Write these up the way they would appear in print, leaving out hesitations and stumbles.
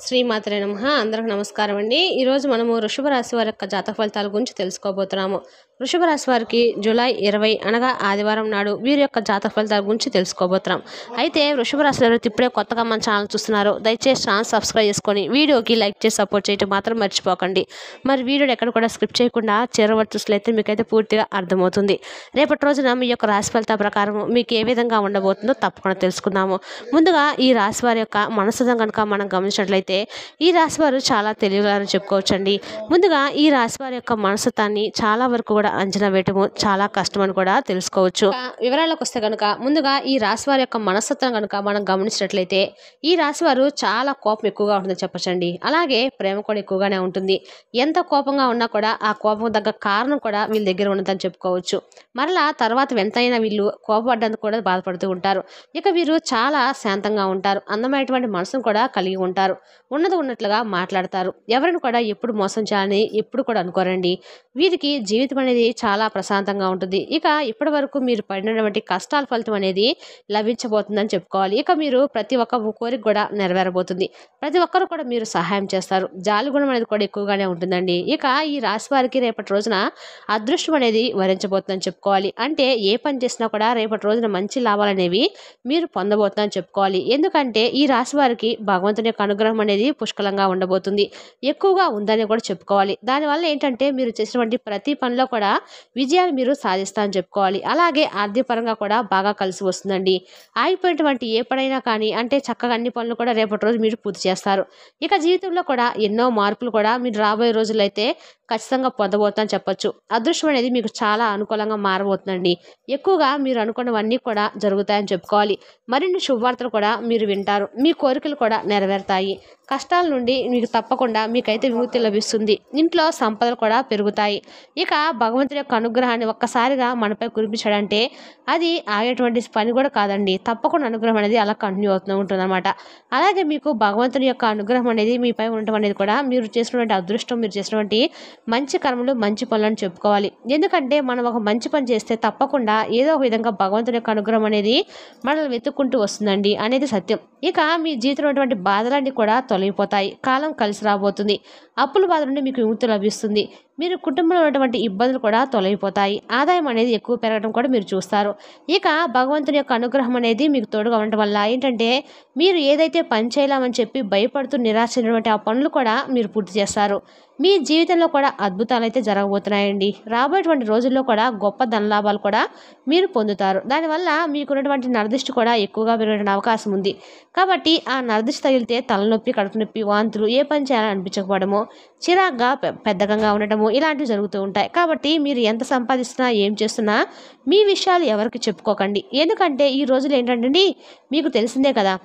శ్రీమాత్రే నమః. అందరికి నమస్కారం అండి. ఈరోజు మనము వృషభ రాశి వారి యొక్క జాతక ఫలితాల గురించి తెలుసుకోబోతున్నాము. వృషభ రాశి వారికి జూలై 20 అనగా ఆదివారం నాడు వీరి యొక్క జాతక ఫలితాల గురించి తెలుసుకోబోతున్నాం. అయితే వృషభ రాశి వారు ఇప్పుడే కొత్తగా మన ఛానల్ చూస్తున్నారు, దయచేసి ఛానల్ సబ్స్క్రైబ్ చేసుకొని వీడియోకి లైక్ చేసి సపోర్ట్ చేయడం మాత్రం మర్చిపోకండి. మరి వీడియోని ఎక్కడ కూడా స్కిప్ చేయకుండా చివరి చూసినట్లయితే మీకైతే పూర్తిగా అర్థమవుతుంది. రేపటి రోజున మీ యొక్క రాశి ఫలితాల ప్రకారం మీకు ఏ విధంగా ఉండబోతుందో తప్పకుండా తెలుసుకుందాము. ముందుగా ఈ రాశి వారి యొక్క మనసుదం కనుక మనం గమనించినట్లయితే ఈ రాశి వారు చాలా తెలివిగారని చెప్పుకోవచ్చండి. ముందుగా ఈ రాశి వారి యొక్క మనస్తత్వాన్ని చాలా వరకు కూడా అంచనా వేయటము చాలా కష్టం అని కూడా తెలుసుకోవచ్చు. వివరాలకు వస్తే కనుక ముందుగా ఈ రాశి వారి యొక్క మనస్తత్వం కనుక మనం గమనించినట్లయితే ఈ రాశి వారు చాలా కోపం ఎక్కువగా ఉంటుందని చెప్పచ్చండి. అలాగే ప్రేమ కూడా ఎక్కువగానే ఉంటుంది. ఎంత కోపంగా ఉన్నా కూడా ఆ కోపం తగ్గ కారణం కూడా వీళ్ళ దగ్గర ఉన్నదని చెప్పుకోవచ్చు. మరలా తర్వాత ఎంతైనా వీళ్ళు కోపపడ్డానికి కూడా బాధపడుతూ ఉంటారు. ఇక వీరు చాలా శాంతంగా ఉంటారు. అందమైనటువంటి మనసును కూడా కలిగి ఉంటారు. ఉన్నది ఉన్నట్లుగా మాట్లాడతారు. ఎవరిని కూడా ఎప్పుడు మోసం చేయాలని ఎప్పుడు కూడా అనుకోరండి. వీరికి జీవితం అనేది చాలా ప్రశాంతంగా ఉంటుంది. ఇక ఇప్పటి వరకు మీరు పడినటువంటి కష్టాల ఫలితం అనేది లభించబోతుందని చెప్పుకోవాలి. ఇక మీరు ప్రతి ఒక్క కోరిక కూడా నెరవేరబోతుంది. ప్రతి ఒక్కరు కూడా మీరు సహాయం చేస్తారు. జాలి గుణం అనేది కూడా ఎక్కువగానే ఉంటుందండి. ఇక ఈ రాశి వారికి రేపటి రోజున అదృష్టం అనేది వరించబోతుందని చెప్పుకోవాలి. అంటే ఏ పని చేసినా కూడా రేపటి రోజున మంచి లాభాలు అనేవి మీరు పొందబోతుందని చెప్పుకోవాలి. ఎందుకంటే ఈ రాశి వారికి భగవంతుని యొక్క అనుగ్రహం అనేది పుష్కలంగా ఉండబోతుంది, ఎక్కువగా ఉందని కూడా చెప్పుకోవాలి. దానివల్ల ఏంటంటే మీరు చేసినటువంటి ప్రతి పనిలో కూడా విజయాన్ని మీరు సాధిస్తారని చెప్పుకోవాలి. అలాగే ఆర్థిక పరంగా కూడా బాగా కలిసి వస్తుందండి. ఆగిపోయినటువంటి ఏ పనైనా కానీ అంటే చక్కగా అన్ని పనులు కూడా రేపటి రోజు మీరు పూర్తి చేస్తారు. ఇక జీవితంలో కూడా ఎన్నో మార్పులు కూడా మీరు రాబోయే రోజుల్లో అయితే ఖచ్చితంగా పొందబోతుందని చెప్పొచ్చు. అదృష్టం అనేది మీకు చాలా అనుకూలంగా మారబోతుందండి. ఎక్కువగా మీరు అనుకున్నవన్నీ కూడా జరుగుతాయని చెప్పుకోవాలి. మరిన్ని శుభవార్తలు కూడా మీరు వింటారు. మీ కోరికలు కూడా నెరవేరుతాయి. కష్టాల నుండి మీకు తప్పకుండా మీకైతే విముక్తి లభిస్తుంది. ఇంట్లో సంపదలు కూడా పెరుగుతాయి. ఇక భగవంతుడి యొక్క అనుగ్రహాన్ని ఒక్కసారిగా మనపై కురిపించాడంటే అది ఆగేటువంటి పని కూడా కాదండి. తప్పకుండా అనుగ్రహం అనేది అలా కంటిన్యూ అవుతూ ఉంటుందన్నమాట. అలాగే మీకు భగవంతుని యొక్క అనుగ్రహం అనేది మీపై ఉండటం అనేది కూడా మీరు చేసినటువంటి అదృష్టం, మీరు చేసినటువంటి మంచి కర్మలు, మంచి పనులను చెప్పుకోవాలి. ఎందుకంటే మనం ఒక మంచి పని చేస్తే తప్పకుండా ఏదో ఒక విధంగా భగవంతుని యొక్క అనుగ్రహం అనేది మనల్ని వెతుక్కుంటూ వస్తుందండి అనేది సత్యం. ఇక మీ జీవితంలో ఉన్నటువంటి బాధలన్నీ కూడా తొలగిపోతాయి. కాలం కలిసి రాబోతుంది. అప్పుల బాధ నుండి మీకు విముక్తి లభిస్తుంది. మీరు కుటుంబంలో ఉన్నటువంటి ఇబ్బందులు కూడా తొలగిపోతాయి. ఆదాయం అనేది ఎక్కువ పెరగడం కూడా మీరు చూస్తారు. ఇక భగవంతుని యొక్క అనుగ్రహం అనేది మీకు తోడుగా ఉండటం వల్ల ఏంటంటే మీరు ఏదైతే పని చేయలేమని చెప్పి భయపడుతూ నిరాశ చెందినటువంటి ఆ పనులు కూడా మీరు పూర్తి చేస్తారు. మీ జీవితంలో కూడా అద్భుతాలు అయితే జరగబోతున్నాయండి. రాబోయేటువంటి రోజుల్లో కూడా గొప్ప ధనలాభాలు కూడా మీరు పొందుతారు. దానివల్ల మీకున్నటువంటి నరదిష్టి కూడా ఎక్కువగా పెరిగే అవకాశం ఉంది. కాబట్టి ఆ నరదిష్టి తగిలితే తలనొప్పి, కడుపు నొప్పి, వాంతులు, ఏ పని చేయాలని అనిపించకపోవడము, చిరాగ్గా పెద్దగా ఉండటము ఇలాంటివి జరుగుతూ ఉంటాయి. కాబట్టి మీరు ఎంత సంపాదిస్తున్నా ఏం చేస్తున్నా మీ విషయాలు ఎవరికి చెప్పుకోకండి. ఎందుకంటే ఈ రోజులు ఏంటంటే మీకు తెలిసిందే కదా,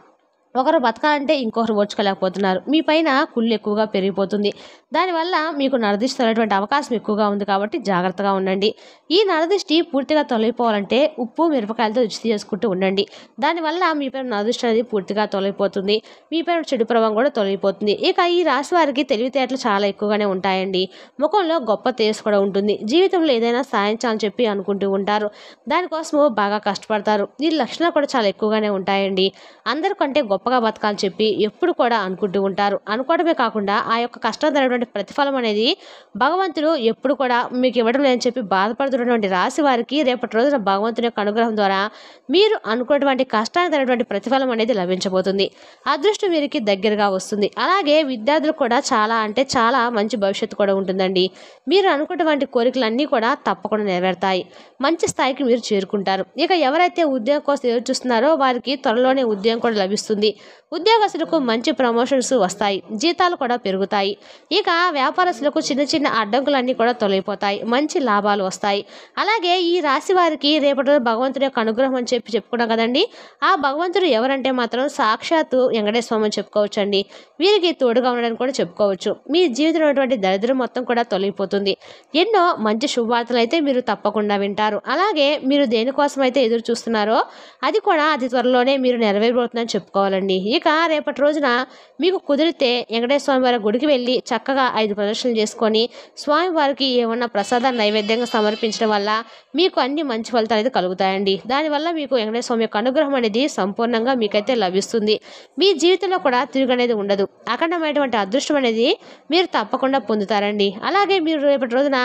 ఒకరు బతకాలంటే ఇంకొకరు ఓర్చుకోలేకపోతున్నారు. మీ పైన కుళ్ళు ఎక్కువగా పెరిగిపోతుంది. దానివల్ల మీకు నరదిష్టి తొలగేటువంటి అవకాశం ఎక్కువగా ఉంది. కాబట్టి జాగ్రత్తగా ఉండండి. ఈ నరదిష్టి పూర్తిగా తొలగిపోవాలంటే ఉప్పు, మిరపకాయలతో రుచి చేసుకుంటూ ఉండండి. దానివల్ల మీ పైన నరదిష్టి అనేది పూర్తిగా తొలగిపోతుంది. మీ పైన చెడు ప్రభావం కూడా తొలగిపోతుంది. ఇక ఈ రాశి వారికి తెలివితేటలు చాలా ఎక్కువగానే ఉంటాయండి. ముఖంలో గొప్ప తేజస్సు కూడా ఉంటుంది. జీవితంలో ఏదైనా సాధించాలని చెప్పి అనుకుంటూ ఉంటారు. దానికోసము బాగా కష్టపడతారు. ఈ లక్షణాలు కూడా చాలా ఎక్కువగానే ఉంటాయండి. అందరికంటే గొప్పగా బతకాలని చెప్పి ఎప్పుడు కూడా అనుకుంటూ ఉంటారు. అనుకోవడమే కాకుండా ఆ యొక్క కష్టం తగినటువంటి ప్రతిఫలం అనేది భగవంతుడు ఎప్పుడు కూడా మీకు ఇవ్వడం లేదని చెప్పి బాధపడుతున్నటువంటి రాశి వారికి రేపటి రోజున భగవంతుని యొక్క అనుగ్రహం ద్వారా మీరు అనుకున్నటువంటి కష్టానికి తగినటువంటి ప్రతిఫలం అనేది లభించబోతుంది. అదృష్టం వీరికి దగ్గరగా వస్తుంది. అలాగే విద్యార్థులు కూడా చాలా అంటే చాలా మంచి భవిష్యత్తు కూడా ఉంటుందండి. మీరు అనుకున్నటువంటి కోరికలన్నీ కూడా తప్పకుండా నెరవేరుతాయి. మంచి స్థాయికి మీరు చేరుకుంటారు. ఇక ఎవరైతే ఉద్యోగం కోసం ఎదురు చూస్తున్నారో వారికి త్వరలోనే ఉద్యోగం కూడా లభిస్తుంది. ఉద్యోగస్తులకు మంచి ప్రమోషన్స్ వస్తాయి. జీతాలు కూడా పెరుగుతాయి. ఇక వ్యాపారస్తులకు చిన్న చిన్న అడ్డంకులన్నీ కూడా తొలగిపోతాయి. మంచి లాభాలు వస్తాయి. అలాగే ఈ రాశి వారికి రేపటి రోజు భగవంతుడి యొక్క అనుగ్రహం అని చెప్పి చెప్పుకున్నాం కదండి. ఆ భగవంతుడు ఎవరంటే మాత్రం సాక్షాత్తు వెంకటేశ్వర స్వామి అని చెప్పుకోవచ్చండి. వీరికి తోడుగా ఉండడానికి కూడా చెప్పుకోవచ్చు. మీ జీవితంలో ఉన్నటువంటి దరిద్రం మొత్తం కూడా తొలగిపోతుంది. ఎన్నో మంచి శుభవార్తలు అయితే మీరు తప్పకుండా వింటారు. అలాగే మీరు దేనికోసం అయితే ఎదురు చూస్తున్నారో అది కూడా అతి త్వరలోనే మీరు నెరవేరబోతుందని చెప్పుకోవాలండి. ఇక రేపటి రోజున మీకు కుదిరితే వెంకటేశ్వర స్వామి వారి గుడికి వెళ్ళి చక్కగా చక్కగా 5 ప్రదక్షిణలు చేసుకొని స్వామివారికి ఏమన్నా ప్రసాదాన్ని నైవేద్యంగా సమర్పించడం వల్ల మీకు అన్ని మంచి ఫలితాలు అయితే కలుగుతాయండి. దానివల్ల మీకు వెంకటేశ్వర స్వామి యొక్క అనుగ్రహం అనేది సంపూర్ణంగా మీకైతే లభిస్తుంది. మీ జీవితంలో కూడా తిరుగు అనేది ఉండదు. అఖండమైనటువంటి అదృష్టం అనేది మీరు తప్పకుండా పొందుతారండి. అలాగే మీరు రేపటి రోజున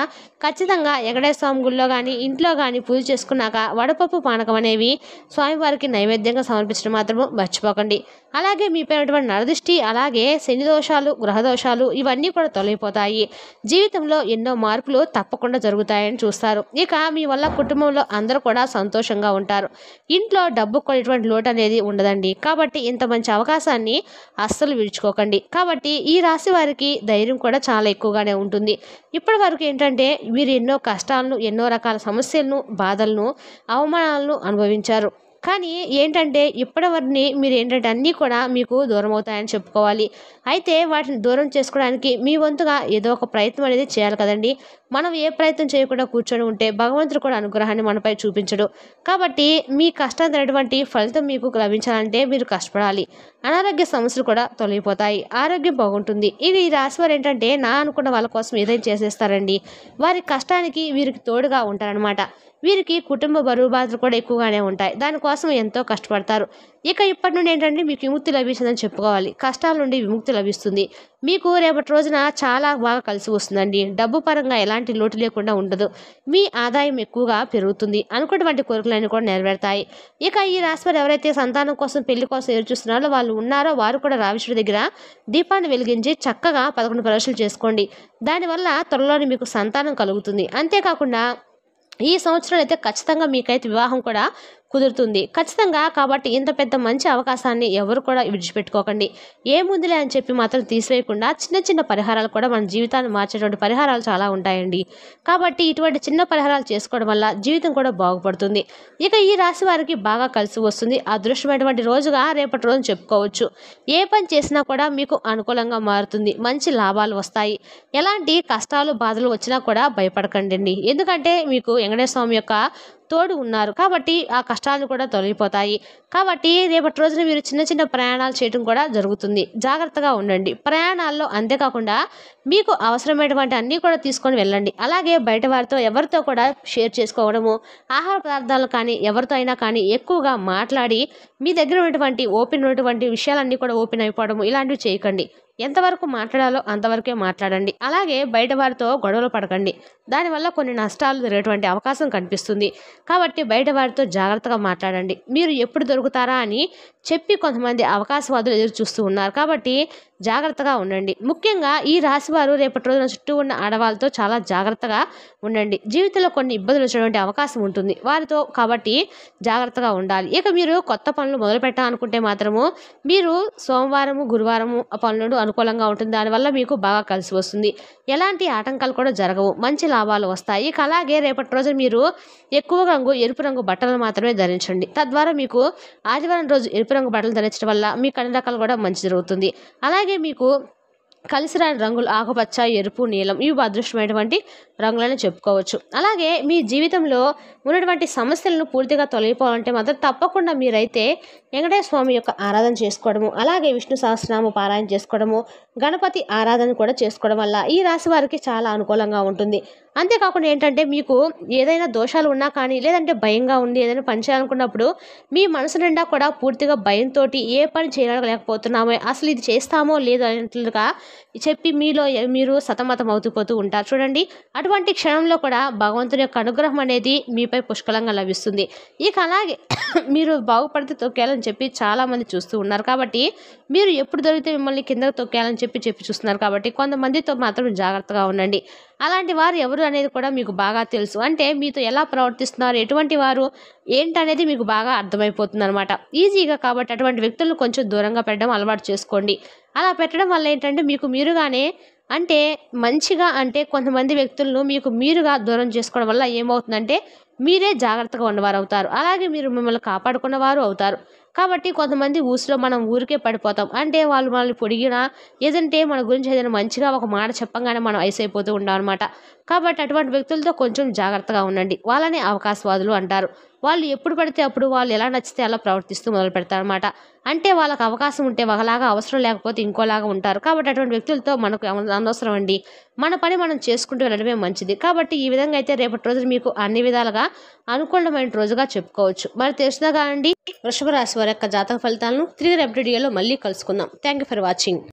ఖచ్చితంగా వెంకటేశ్వర స్వామి గుళ్ళో కానీ ఇంట్లో కానీ పూజ చేసుకున్నాక వడపప్పు పానకం అనేవి స్వామివారికి నైవేద్యంగా సమర్పించడం మాత్రము మర్చిపోకండి. అలాగే మీపై ఉన్నటువంటి నరదృష్టి, అలాగే శని దోషాలు, గ్రహ దోషాలు ఇవన్నీ కూడా తొలగిపోతాయి. జీవితంలో ఎన్నో మార్పులు తప్పకుండా జరుగుతాయని చూస్తారు. ఇక మీ వల్ల కుటుంబంలో అందరూ కూడా సంతోషంగా ఉంటారు. ఇంట్లో డబ్బు కొనేటువంటి లోటు అనేది ఉండదండి. కాబట్టి ఇంత మంచి అవకాశాన్ని అస్సలు విడుచుకోకండి. కాబట్టి ఈ రాశి వారికి ధైర్యం కూడా చాలా ఎక్కువగానే ఉంటుంది. ఇప్పటి వరకు ఏంటంటే మీరు ఎన్నో కష్టాలను, ఎన్నో రకాల సమస్యలను, బాధలను, అవమానాలను అనుభవించారు. కానీ ఏంటంటే ఇప్పటివరకు మీరు ఏంటంటే అన్నీ కూడా మీకు దూరం అవుతాయని చెప్పుకోవాలి. అయితే వాటిని దూరం చేసుకోవడానికి మీ వంతుగా ఏదో ఒక ప్రయత్నం అనేది చేయాలి కదండి. మనం ఏ ప్రయత్నం చేయకుండా కూర్చొని ఉంటే భగవంతుడు కూడా అనుగ్రహాన్ని మనపై చూపించడు. కాబట్టి మీ కష్టం తినటువంటి ఫలితం మీకు లభించాలంటే మీరు కష్టపడాలి. అనారోగ్య సమస్యలు కూడా తొలగిపోతాయి. ఆరోగ్యం బాగుంటుంది. ఇవి ఈ రాశి వారు ఏంటంటే నా అనుకున్న వాళ్ళ కోసం ఏదైనా చేసేస్తారండి. వారి కష్టానికి వీరికి తోడుగా ఉంటారనమాట. వీరికి కుటుంబ బరువు బాధలు కూడా ఎక్కువగానే ఉంటాయి. దానికోసం ఎంతో కష్టపడతారు. ఇక ఇప్పటి నుండి ఏంటంటే మీకు విముక్తి లభిస్తుందని చెప్పుకోవాలి. కష్టాల నుండి విముక్తి లభిస్తుంది. మీకు రేపటి రోజున చాలా బాగా కలిసి వస్తుందండి. డబ్బు పరంగా ఎలాంటి లోటు లేకుండా ఉండదు. మీ ఆదాయం ఎక్కువగా పెరుగుతుంది. అనుకున్నటువంటి కోరికలన్నీ కూడా నెరవేరుతాయి. ఇక ఈ రాశి వారు ఎవరైతే సంతానం కోసం, పెళ్లి కోసం ఎదురు చూస్తున్నారో వాళ్ళు ఉన్నారో వారు కూడా రావిష్ఠుడి దగ్గర దీపాన్ని వెలిగించి చక్కగా 11 ప్రదక్షిణలు చేసుకోండి. దానివల్ల త్వరలోనే మీకు సంతానం కలుగుతుంది. అంతేకాకుండా ఈ సంవత్సరం అయితే ఖచ్చితంగా మీకైతే వివాహం కూడా కుదురుతుంది ఖచ్చితంగా. కాబట్టి ఇంత పెద్ద మంచి అవకాశాన్ని ఎవరు కూడా విడిచిపెట్టుకోకండి. ఏముందిలే అని చెప్పి మాత్రం తీసివేయకుండా చిన్న చిన్న పరిహారాలు కూడా మన జీవితాన్ని మార్చేటువంటి పరిహారాలు చాలా ఉంటాయండి. కాబట్టి ఇటువంటి చిన్న పరిహారాలు చేసుకోవడం వల్ల జీవితం కూడా బాగుపడుతుంది. ఇక ఈ రాశి వారికి బాగా కలిసి వస్తుంది. అదృష్టమైనటువంటి రోజుగా రేపటి రోజున చెప్పుకోవచ్చు. ఏ పని చేసినా కూడా మీకు అనుకూలంగా మారుతుంది. మంచి లాభాలు వస్తాయి. ఎలాంటి కష్టాలు, బాధలు వచ్చినా కూడా భయపడకండి. ఎందుకంటే మీకు వెంకటేశ్వర స్వామి యొక్క తోడు ఉన్నారు. కాబట్టి ఆ కష్టాలు కూడా తొలగిపోతాయి. కాబట్టి రేపటి రోజున మీరు చిన్న చిన్న ప్రయాణాలు చేయడం కూడా జరుగుతుంది. జాగ్రత్తగా ఉండండి ప్రయాణాల్లో. అంతేకాకుండా మీకు అవసరమైనటువంటి అన్నీ కూడా తీసుకొని వెళ్ళండి. అలాగే బయట వారితో ఎవరితో కూడా షేర్ చేసుకోవడము, ఆహార పదార్థాలు కానీ ఎవరితో అయినా కానీ ఎక్కువగా మాట్లాడి మీ దగ్గర ఉన్నటువంటి విషయాలన్నీ కూడా ఓపెన్ అయిపోవడము ఇలాంటివి చేయకండి. ఎంతవరకు మాట్లాడాలో అంతవరకే మాట్లాడండి. అలాగే బయట వారితో గొడవలు పడకండి. దానివల్ల కొన్ని నష్టాలు జరిగేటువంటి అవకాశం కనిపిస్తుంది. కాబట్టి బయట వారితో జాగ్రత్తగా మాట్లాడండి. మీరు ఎప్పుడు దొరుకుతారా అని చెప్పి కొంతమంది అవకాశవాదులు ఎదురు చూస్తూ ఉన్నారు. కాబట్టి జాగ్రత్తగా ఉండండి. ముఖ్యంగా ఈ రాశి వారు రేపటి రోజున చుట్టూ ఉన్న ఆడవాళ్ళతో చాలా జాగ్రత్తగా ఉండండి. జీవితంలో కొన్ని ఇబ్బందులు వచ్చేటువంటి అవకాశం ఉంటుంది వారితో. కాబట్టి జాగ్రత్తగా ఉండాలి. ఇక మీరు కొత్త పనులు మొదలు పెట్టాలనుకుంటే మాత్రము మీరు సోమవారము, గురువారము ఆ పనులు అనుకూలంగా ఉంటుంది. దానివల్ల మీకు బాగా కలిసి వస్తుంది. ఎలాంటి ఆటంకాలు కూడా జరగవు. మంచి లాభాలు వస్తాయి. ఇక అలాగే రేపటి రోజు మీరు ఎక్కువగా ఎరుపు రంగు బట్టలు మాత్రమే ధరించండి. తద్వారా మీకు ఆదివారం రోజు ఎరుపు రంగు బట్టలు ధరించడం వల్ల మీకు అన్ని రకాలు కూడా మంచి జరుగుతుంది. అలాగే మీకు కలిసి రాని రంగులు ఆకుపచ్చ, ఎరుపు, నీలం ఇవి అదృష్టమైనటువంటి రంగులని చెప్పుకోవచ్చు. అలాగే మీ జీవితంలో ఉన్నటువంటి సమస్యలను పూర్తిగా తొలగిపోవాలంటే మాత్రం తప్పకుండా మీరైతే వెంకటేశ్వర స్వామి యొక్క ఆరాధన చేసుకోవడము, అలాగే విష్ణు సహస్రనామ పారాయణ చేసుకోవడము, గణపతి ఆరాధన కూడా చేసుకోవడం వల్ల ఈ రాశి వారికి చాలా అనుకూలంగా ఉంటుంది. అంతేకాకుండా ఏంటంటే మీకు ఏదైనా దోషాలు ఉన్నా కానీ, లేదంటే భయంగా ఉండి ఏదైనా పని చేయాలనుకున్నప్పుడు మీ మనసు నిండా కూడా పూర్తిగా భయంతో ఏ పని చేయలేకపోతున్నామో, అసలు ఇది చేస్తామో లేదో అన్నట్లుగా చెప్పి మీరు సతమతం అవుతూ ఉంటారు చూడండి. అటువంటి క్షణంలో కూడా భగవంతుని యొక్క అనుగ్రహం అనేది మీపై పుష్కలంగా లభిస్తుంది. ఇక అలాగే మీరు బాగుపడితే తొక్కేయాలని చెప్పి చాలామంది చూస్తూ ఉన్నారు. కాబట్టి మీరు ఎప్పుడు దొరికితే మిమ్మల్ని కిందకు తొక్కేయాలని చెప్పి చూస్తున్నారు. కాబట్టి కొంతమందితో మాత్రం జాగ్రత్తగా ఉండండి. అలాంటి వారు ఎవరు అనేది కూడా మీకు బాగా తెలుసు. అంటే మీతో ఎలా ప్రవర్తిస్తున్నారు, ఎటువంటి వారు ఏంటనేది మీకు బాగా అర్థమైపోతుంది అనమాట ఈజీగా. కాబట్టి అటువంటి వ్యక్తులను కొంచెం దూరంగా పెట్టడం అలవాటు చేసుకోండి. అలా పెట్టడం వల్ల ఏంటంటే మీకు మీరుగానే అంటే మంచిగా అంటే కొంతమంది వ్యక్తులను మీకు మీరుగా దూరం చేసుకోవడం వల్ల ఏమవుతుందంటే మీరే జాగ్రత్తగా ఉన్నవారు అవుతారు. అలాగే మీరు మిమ్మల్ని కాపాడుకున్న వారు అవుతారు. కాబట్టి కొంతమంది ఊసులో మనం ఊరికే పడిపోతాం. అంటే వాళ్ళు మనల్ని పొడిగినా ఏదంటే మన గురించి ఏదైనా మంచిగా ఒక మాట చెప్పంగానే మనం ఐసైపోతూ ఉంటాం అనమాట. కాబట్టి అటువంటి వ్యక్తులతో కొంచెం జాగ్రత్తగా ఉండండి. వాళ్ళని అవకాశవాదులు అంటారు. వాళ్ళు ఎప్పుడు పడితే అప్పుడు వాళ్ళు ఎలా నచ్చితే అలా ప్రవర్తిస్తూ మొదలు పెడతారనమాట. అంటే వాళ్ళకి అవకాశం ఉంటే ఒకలాగా, అవసరం లేకపోతే ఇంకోలాగా ఉంటారు. కాబట్టి అటువంటి వ్యక్తులతో మనకు అనవసరం అండి. మన పని మనం చేసుకుంటూ వెళ్ళడమే మంచిది. కాబట్టి ఈ విధంగా అయితే రేపటి రోజు మీకు అన్ని విధాలుగా అనుకూలమైన రోజుగా చెప్పుకోవచ్చు. మరి తెలుసుగా అండి వృషభ రాశి వారి యొక్క జాతక ఫలితాలను తిరిగి రేపటి వీడియోలో మళ్ళీ కలుసుకుందాం. Thank you for watching.